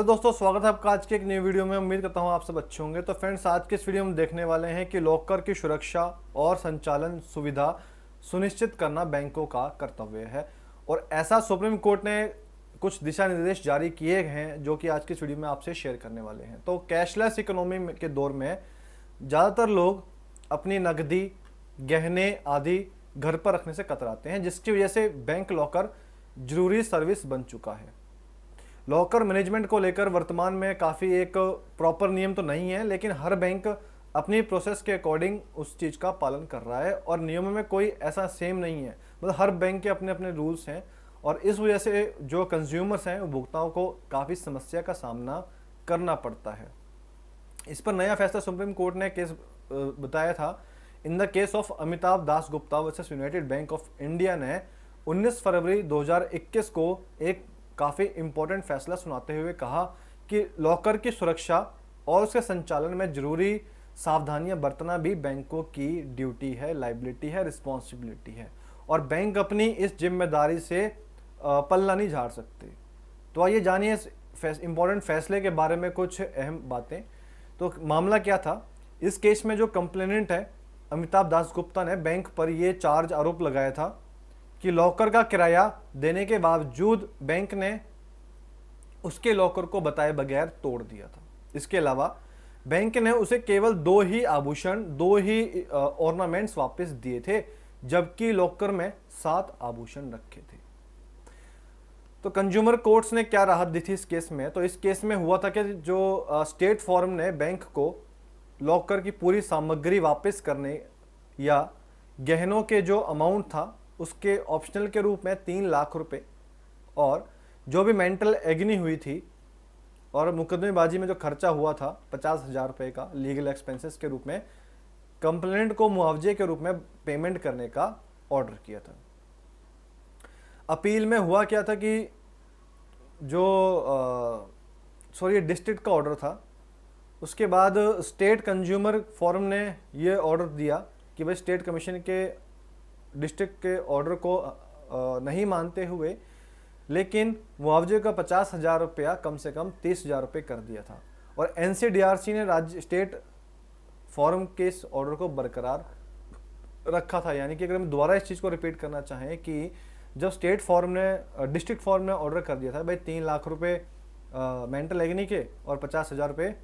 Hello दोस्तों, स्वागत है आपका आज के एक नई वीडियो में। उम्मीद करता हूँ आप सब अच्छे होंगे। तो फ्रेंड्स, आज के इस वीडियो में देखने वाले हैं कि लॉकर की सुरक्षा और संचालन सुविधा सुनिश्चित करना बैंकों का कर्तव्य है। और ऐसा सुप्रीम कोर्ट ने कुछ दिशा निर्देश जारी किए हैं जो कि आज की इस वीडियो में आपसे शेयर करने वाले हैं। तो कैशलेस इकोनॉमी के दौर में ज़्यादातर लोग अपनी नकदी, गहने आदि घर पर रखने से कतराते हैं, जिसकी वजह से बैंक लॉकर जरूरी सर्विस बन चुका है। लॉकर मैनेजमेंट को लेकर वर्तमान में काफ़ी एक प्रॉपर नियम तो नहीं है, लेकिन हर बैंक अपनी प्रोसेस के अकॉर्डिंग उस चीज़ का पालन कर रहा है और नियमों में कोई ऐसा सेम नहीं है। मतलब हर बैंक के अपने अपने रूल्स हैं और इस वजह से जो कंज्यूमर्स हैं, उपभोक्ताओं को काफ़ी समस्या का सामना करना पड़ता है। इस पर नया फैसला सुप्रीम कोर्ट ने केस बताया था। In the case of Amitabh Das Gupta versus United bank of India ने 19 फरवरी 2021 को एक काफ़ी इंपॉर्टेंट फैसला सुनाते हुए कहा कि लॉकर की सुरक्षा और उसके संचालन में जरूरी सावधानियां बरतना भी बैंकों की ड्यूटी है, लाइबिलिटी है, रिस्पॉन्सिबिलिटी है और बैंक अपनी इस जिम्मेदारी से पल्ला नहीं झाड़ सकते। तो आइए जानिए इस इंपॉर्टेंट फैसले के बारे में कुछ अहम बातें। तो मामला क्या था? इस केस में जो कंप्लेनेंट है अमिताभ दास गुप्ता ने बैंक पर यह चार्ज आरोप लगाया था कि लॉकर का किराया देने के बावजूद बैंक ने उसके लॉकर को बताए बगैर तोड़ दिया था। इसके अलावा बैंक ने उसे केवल 2 ही आभूषण, 2 ही ऑर्नामेंट्स वापस दिए थे, जबकि लॉकर में 7 आभूषण रखे थे। तो कंज्यूमर कोर्ट्स ने क्या राहत दी थी इस केस में? तो इस केस में हुआ था कि जो स्टेट फार्म ने बैंक को लॉकर की पूरी सामग्री वापस करने या गहनों के जो अमाउंट था उसके ऑप्शनल के रूप में 3 लाख रुपए और जो भी मेंटल एग्नी हुई थी और मुकदमेबाजी में जो खर्चा हुआ था 50,000 रुपये का लीगल एक्सपेंसेस के रूप में कंप्लेनेंट को मुआवजे के रूप में पेमेंट करने का ऑर्डर किया था। अपील में हुआ क्या था कि जो डिस्ट्रिक्ट का ऑर्डर था, उसके बाद स्टेट कंज्यूमर फोरम ने ये ऑर्डर दिया कि भाई स्टेट कमीशन के डिस्ट्रिक्ट के ऑर्डर को नहीं मानते हुए लेकिन मुआवजे का 50,000 रुपया कम से कम 30,000 रुपये कर दिया था। और एनसीडीआरसी ने राज्य स्टेट फॉरम के इस ऑर्डर को बरकरार रखा था। यानी कि अगर हम दोबारा इस चीज़ को रिपीट करना चाहें कि जब स्टेट फॉरम ने डिस्ट्रिक्ट फॉरम ने ऑर्डर कर दिया था भाई 3 लाख रुपये मेंटल एग्नी के और 50,000 रुपये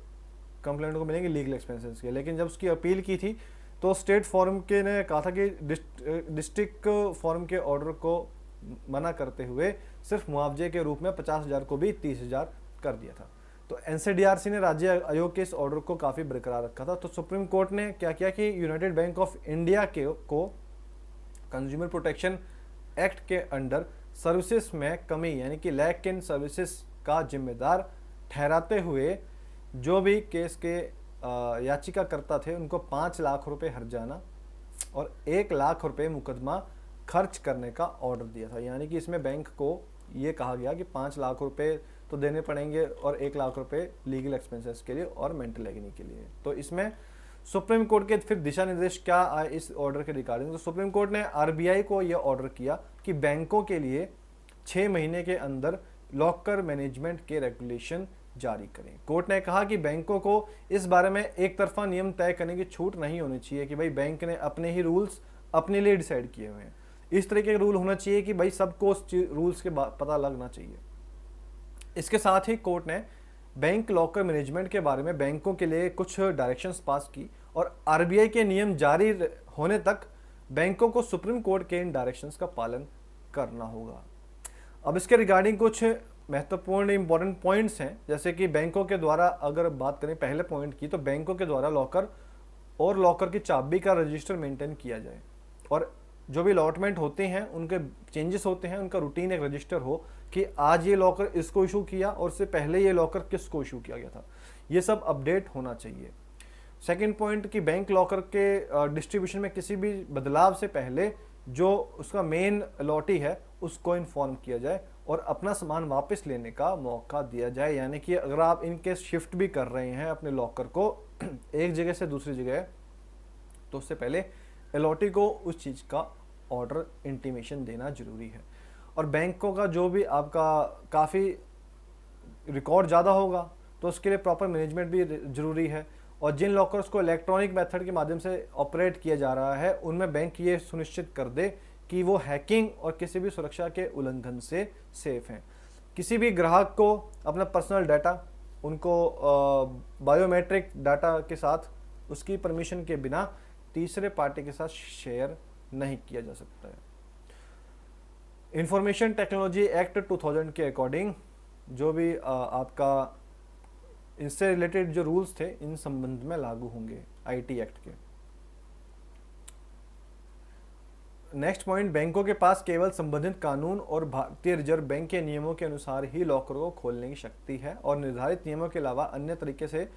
कंप्लेंट को मिलेंगे लीगल एक्सपेंसेस के, लेकिन जब उसकी अपील की थी तो स्टेट फॉरम के ने कहा था कि डिस्ट्रिक्ट फॉरम के ऑर्डर को मना करते हुए सिर्फ मुआवजे के रूप में 50,000 को भी 30,000 कर दिया था। तो एनसीडीआरसी ने राज्य आयोग के इस ऑर्डर को काफ़ी बरकरार रखा था। तो सुप्रीम कोर्ट ने क्या किया कि यूनाइटेड बैंक ऑफ इंडिया को कंज्यूमर प्रोटेक्शन एक्ट के अंडर सर्विसेज में कमी यानी कि लैक इन सर्विसेज का जिम्मेदार ठहराते हुए जो भी केस के याचिकाकर्ता थे उनको 5 लाख रुपए हर्जाना और 1 लाख रुपए मुकदमा खर्च करने का ऑर्डर दिया था। यानी कि इसमें बैंक को ये कहा गया कि 5 लाख रुपए तो देने पड़ेंगे और 1 लाख रुपए लीगल एक्सपेंसेस के लिए और मेंटल एग्नी के लिए। तो इसमें सुप्रीम कोर्ट के फिर दिशा निर्देश क्या आए इस ऑर्डर के रिगार्डिंग? तो सुप्रीम कोर्ट ने आरबीआई को यह ऑर्डर किया कि बैंकों के लिए 6 महीने के अंदर लॉकर मैनेजमेंट के रेगुलेशन जारी करें। कोर्ट ने कहा कि बैंकों को इस बारे में एक तरफा नियम तय करने की छूट नहीं होनी चाहिए कि भाई बैंक ने अपने ही रूल्स अपने लिए डिसाइड किए हुए हैं। इस तरीके के रूल होना चाहिए कि भाई सबको उस रूल्स के पता लगना चाहिए। इसके साथ ही कोर्ट ने बैंक लॉकर मैनेजमेंट के बारे में बैंकों के लिए कुछ डायरेक्शंस पास की और आरबीआई के नियम जारी होने तक बैंकों को सुप्रीम कोर्ट के इन डायरेक्शंस का पालन करना होगा। अब इसके रिगार्डिंग कुछ महत्वपूर्ण इंपॉर्टेंट पॉइंट्स हैं, जैसे कि बैंकों के द्वारा अगर बात करें पहले पॉइंट की, तो बैंकों के द्वारा लॉकर और लॉकर की चाबी का रजिस्टर मेंटेन किया जाए और जो भी अलॉटमेंट होते हैं उनके चेंजेस होते हैं उनका रूटीन एक रजिस्टर हो कि आज ये लॉकर इसको इशू किया और उससे पहले ये लॉकर किसको इशू किया गया था, ये सब अपडेट होना चाहिए। सेकेंड पॉइंट कि बैंक लॉकर के डिस्ट्रीब्यूशन में किसी भी बदलाव से पहले जो उसका मेन अलॉटी है उसको इन्फॉर्म किया जाए और अपना सामान वापस लेने का मौका दिया जाए। यानी कि अगर आप इनके शिफ्ट भी कर रहे हैं अपने लॉकर को एक जगह से दूसरी जगह, तो उससे पहले अलॉटी को उस चीज़ का ऑर्डर इंटीमेशन देना जरूरी है। और बैंकों का जो भी आपका काफ़ी रिकॉर्ड ज़्यादा होगा तो उसके लिए प्रॉपर मैनेजमेंट भी ज़रूरी है। और जिन लॉकर्स को इलेक्ट्रॉनिक मेथड के माध्यम से ऑपरेट किया जा रहा है उनमें बैंक ये सुनिश्चित कर दे कि वो हैकिंग और किसी भी सुरक्षा के उल्लंघन से सेफ हैं। किसी भी ग्राहक को अपना पर्सनल डाटा उनको बायोमेट्रिक डाटा के साथ उसकी परमिशन के बिना तीसरे पार्टी के साथ शेयर नहीं किया जा सकता है। इंफॉर्मेशन टेक्नोलॉजी एक्ट 2000 के अकॉर्डिंग जो भी आपका इससे रिलेटेड जो रूल्स थे इन संबंध में लागू होंगे आईटी एक्ट के। नेक्स्ट पॉइंट, बैंकों के पास केवल संबंधित कानून और भारतीय रिजर्व बैंक के नियमों के अनुसार ही लॉकर को खोलने की शक्ति है और निर्धारित नियमों के अलावा अन्य तरीके से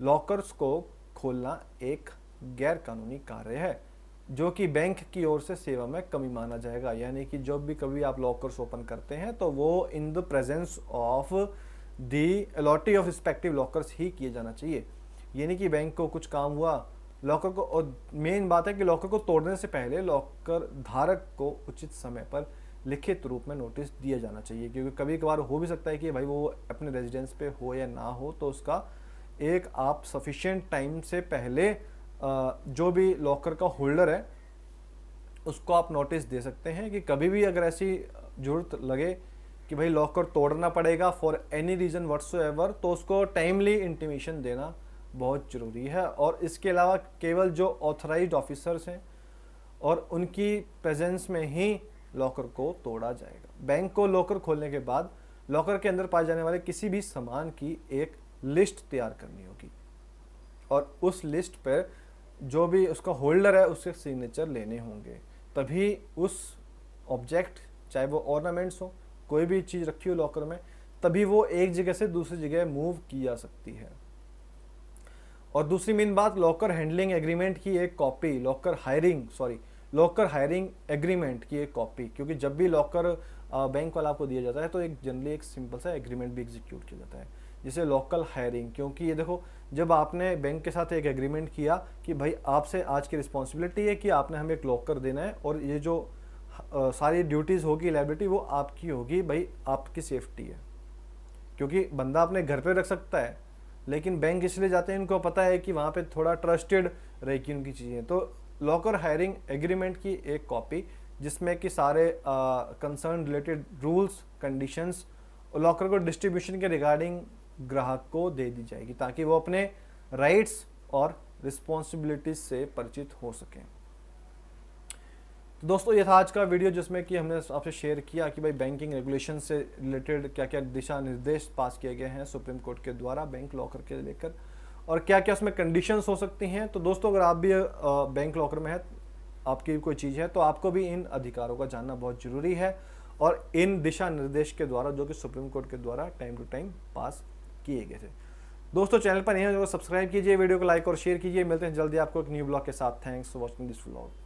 लॉकर्स को खोलना एक गैर कानूनी कार्य है जो कि बैंक की ओर से सेवा में कमी माना जाएगा। यानी कि जब भी कभी आप लॉकर्स ओपन करते हैं तो वो in the presence of the allottee of respective lockers ही किए जाना चाहिए। यानी कि बैंक को कुछ काम हुआ लॉकर को, और मेन बात है कि लॉकर को तोड़ने से पहले लॉकर धारक को उचित समय पर लिखित रूप में नोटिस दिया जाना चाहिए, क्योंकि कभी कभार हो भी सकता है कि भाई वो अपने रेजिडेंस पे हो या ना हो, तो उसका एक आप सफिशिएंट टाइम से पहले जो भी लॉकर का होल्डर है उसको आप नोटिस दे सकते हैं कि कभी भी अगर ऐसी जरूरत लगे कि भाई लॉकर तोड़ना पड़ेगा फॉर एनी रीज़न व्हाटसोएवर, तो उसको टाइमली इंटीमेशन देना बहुत ज़रूरी है। और इसके अलावा केवल जो ऑथराइज्ड ऑफिसर्स हैं और उनकी प्रेजेंस में ही लॉकर को तोड़ा जाएगा। बैंक को लॉकर खोलने के बाद लॉकर के अंदर पाए जाने वाले किसी भी सामान की एक लिस्ट तैयार करनी होगी और उस लिस्ट पर जो भी उसका होल्डर है उसके सिग्नेचर लेने होंगे, तभी उस ऑब्जेक्ट, चाहे वो ऑर्नामेंट्स हो, कोई भी चीज़ रखी हो लॉकर में, तभी वो एक जगह से दूसरी जगह मूव की जा सकती है। और दूसरी मेन बात, लॉकर हैंडलिंग एग्रीमेंट की एक कॉपी, लॉकर हायरिंग एग्रीमेंट की एक कॉपी, क्योंकि जब भी लॉकर बैंक वाला आपको दिया जाता है तो एक जनरली एक सिंपल सा एग्रीमेंट भी एग्जीक्यूट किया जाता है जिसे लोकल हायरिंग। क्योंकि ये देखो, जब आपने बैंक के साथ एक एग्रीमेंट किया कि भाई आपसे आज की रिस्पॉन्सिबिलिटी है कि आपने हमें एक लॉकर देना है और ये जो सारी ड्यूटीज़ होगी, लायबिलिटी वो आपकी होगी, भाई आपकी सेफ्टी है। क्योंकि बंदा अपने घर पे रख सकता है लेकिन बैंक इसलिए जाते हैं, इनको पता है कि वहाँ पे थोड़ा ट्रस्टेड रहेगी उनकी चीज़ें। तो लॉकर हायरिंग एग्रीमेंट की एक कॉपी जिसमें कि सारे कंसर्न रिलेटेड रूल्स, कंडीशंस और लॉकर को डिस्ट्रीब्यूशन के रिगार्डिंग ग्राहक को दे दी जाएगी ताकि वो अपने राइट्स और रिस्पॉन्सिबिलिटीज से परिचित हो सकें। तो दोस्तों, ये था आज का वीडियो जिसमें कि हमने आपसे शेयर किया कि भाई बैंकिंग रेगुलेशन से रिलेटेड क्या क्या दिशा निर्देश पास किए गए हैं सुप्रीम कोर्ट के द्वारा बैंक लॉकर के लेकर और क्या क्या उसमें कंडीशंस हो सकती हैं। तो दोस्तों, अगर आप भी बैंक लॉकर में है, आपकी कोई चीज़ है, तो आपको भी इन अधिकारों का जानना बहुत ज़रूरी है और इन दिशा निर्देश के द्वारा जो कि सुप्रीम कोर्ट के द्वारा टाइम टू टाइम पास किए गए थे। दोस्तों, चैनल पर नहीं है जो सब्सक्राइब कीजिए, वीडियो को लाइक और शेयर कीजिए। मिलते हैं जल्दी आपको एक न्यू ब्लॉग के साथ। Thanks for watching this vlog.